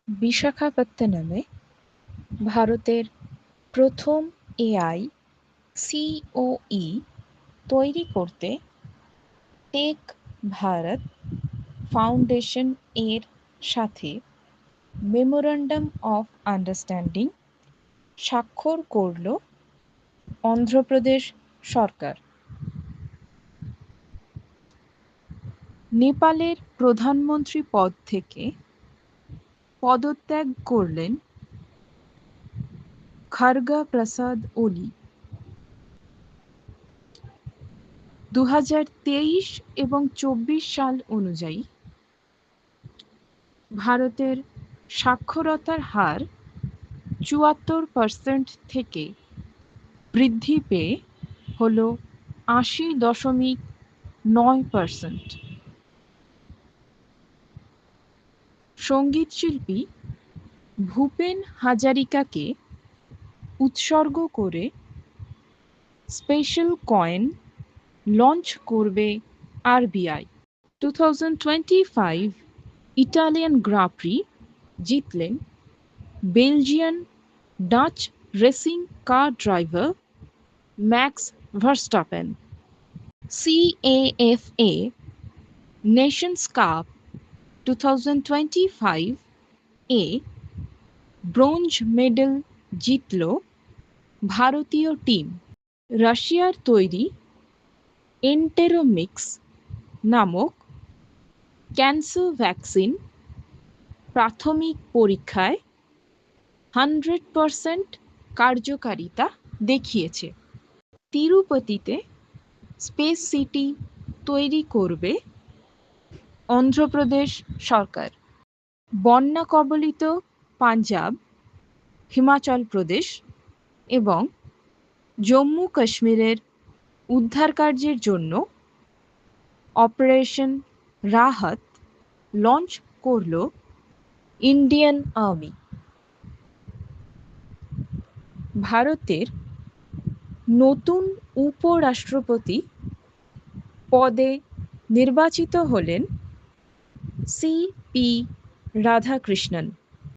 বিশাখাপত্তনমে ভারতের প্রথম AI COE তৈরি করতে টেক ভারত ফাউন্ডেশন এর সাথে মেমোরান্ডাম অফ আন্ডারস্ট্যান্ডিং স্বাক্ষর করল অন্ধ্রপ্রদেশ সরকার। নেপালের প্রধানমন্ত্রী পদ থেকে পদত্যাগ করলেন খড়গা প্রসাদ ওলি। 2023 এবং 24 সাল অনুযায়ী ভারতের সাক্ষরতার হার 74% থেকে বৃদ্ধি পেয়ে হল 80.9%। সঙ্গীতশিল্পী ভূপেন হাজারিকাকে উৎসর্গ করে স্পেশাল কয়েন লঞ্চ করবে আরবিআই। 2025 ইটালিয়ান গ্রাঁ প্রি জিতলেন Belgian Dutch racing car driver max Verstappen. CAFA Nations cup 2025 এ ব্রোঞ্জ মেডেল জিতল ভারতীয় টিম। রাশিয়ার তৈরি এন্টেরোমিক্স নামক ক্যান্সার ভ্যাকসিন প্রাথমিক পরীক্ষায় 100% কার্যকারিতা দেখিয়েছে। তিরুপতিতে স্পেস সিটি তৈরি করবে অন্ধ্রপ্রদেশ সরকার। বন্যা কবলিত পাঞ্জাব, হিমাচল প্রদেশ এবং জম্মু কাশ্মীরের উদ্ধার কার্যের জন্য অপারেশন রাহাত লঞ্চ করল ইন্ডিয়ান আর্মি। ভারতের নতুন উপরাষ্ট্রপতি পদে নির্বাচিত হলেন CP রাধাকৃষ্ণন।